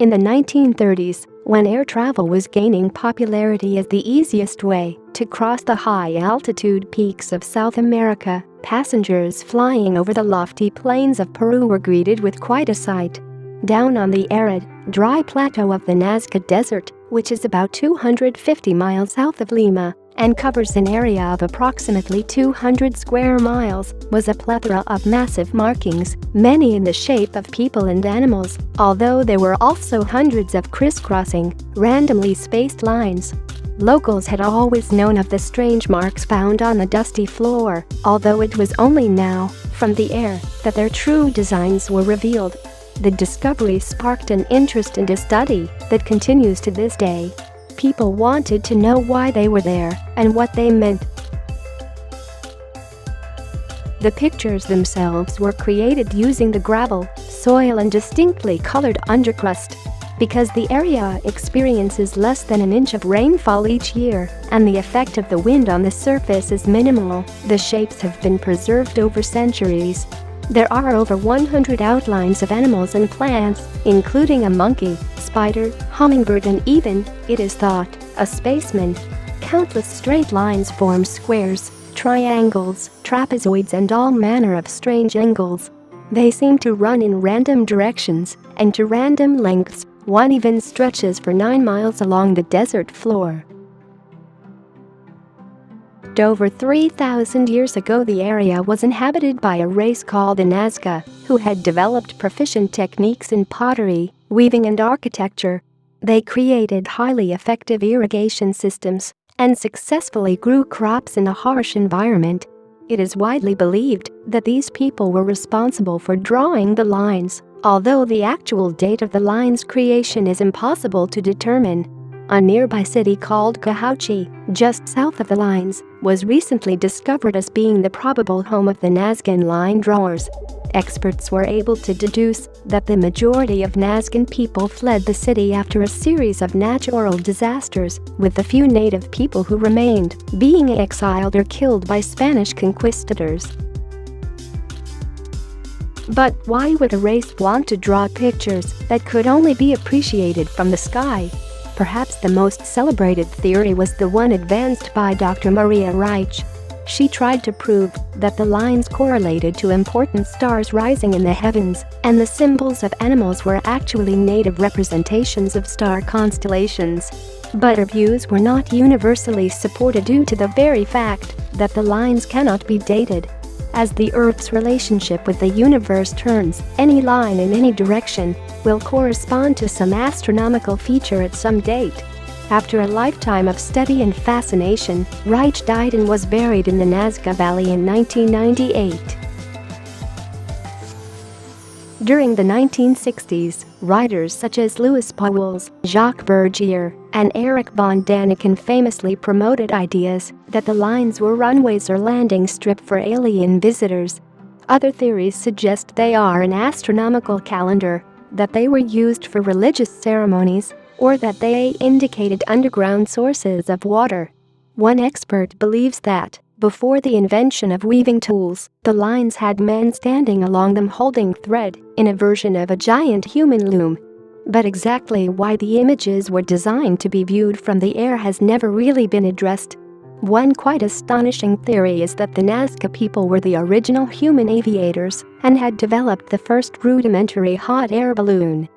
In the 1930s, when air travel was gaining popularity as the easiest way to cross the high-altitude peaks of South America, passengers flying over the lofty plains of Peru were greeted with quite a sight. Down on the arid, dry plateau of the Nazca Desert, which is about 250 miles south of Lima and covers an area of approximately 200 square miles, was a plethora of massive markings, many in the shape of people and animals, although there were also hundreds of crisscrossing, randomly spaced lines. Locals had always known of the strange marks found on the dusty floor, although it was only now, from the air, that their true designs were revealed. The discovery sparked an interest in a study that continues to this day. People wanted to know why they were there and what they meant. The pictures themselves were created using the gravel, soil and distinctly colored undercrust. Because the area experiences less than an inch of rainfall each year and the effect of the wind on the surface is minimal, the shapes have been preserved over centuries. There are over 100 outlines of animals and plants, including a monkey, spider, hummingbird and even, it is thought, a spaceman. Countless straight lines form squares, triangles, trapezoids and all manner of strange angles. They seem to run in random directions and to random lengths. One even stretches for 9 miles along the desert floor. Over 3,000 years ago, the area was inhabited by a race called the Nazca, who had developed proficient techniques in pottery, weaving and architecture. They created highly effective irrigation systems and successfully grew crops in a harsh environment. It is widely believed that these people were responsible for drawing the lines, although the actual date of the line's creation is impossible to determine. A nearby city called Cajauchi, just south of the lines, was recently discovered as being the probable home of the Nazcan line drawers. Experts were able to deduce that the majority of Nazcan people fled the city after a series of natural disasters, with the few native people who remained being exiled or killed by Spanish conquistadors. But why would a race want to draw pictures that could only be appreciated from the sky? Perhaps the most celebrated theory was the one advanced by Dr. Maria Reich. She tried to prove that the lines correlated to important stars rising in the heavens, and the symbols of animals were actually native representations of star constellations. But her views were not universally supported due to the very fact that the lines cannot be dated. As the Earth's relationship with the universe turns, any line in any direction will correspond to some astronomical feature at some date. After a lifetime of study and fascination, Reich died and was buried in the Nazca Valley in 1998. During the 1960s, writers such as Louis Pauwels, Jacques Bergier, and Eric von Daniken famously promoted ideas that the lines were runways or landing strip for alien visitors. Other theories suggest they are an astronomical calendar, that they were used for religious ceremonies, or that they indicated underground sources of water. One expert believes that, before the invention of weaving tools, the lines had men standing along them holding thread, in a version of a giant human loom. But exactly why the images were designed to be viewed from the air has never really been addressed. One quite astonishing theory is that the Nazca people were the original human aviators and had developed the first rudimentary hot air balloon.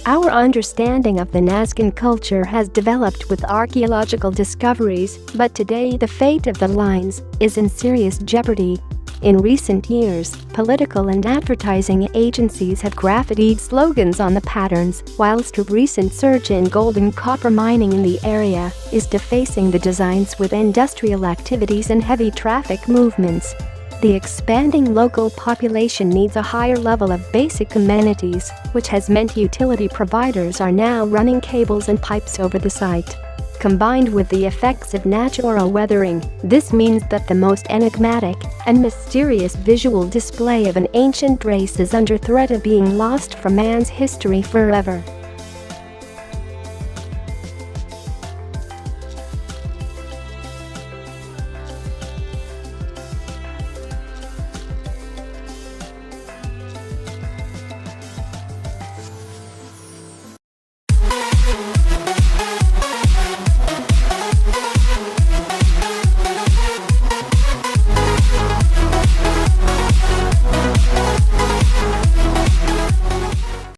Our understanding of the Nazcan culture has developed with archaeological discoveries, but today the fate of the lines is in serious jeopardy. In recent years, political and advertising agencies have graffitied slogans on the patterns, whilst a recent surge in gold and copper mining in the area is defacing the designs with industrial activities and heavy traffic movements. The expanding local population needs a higher level of basic amenities, which has meant utility providers are now running cables and pipes over the site. Combined with the effects of natural weathering, this means that the most enigmatic and mysterious visual display of an ancient race is under threat of being lost from man's history forever.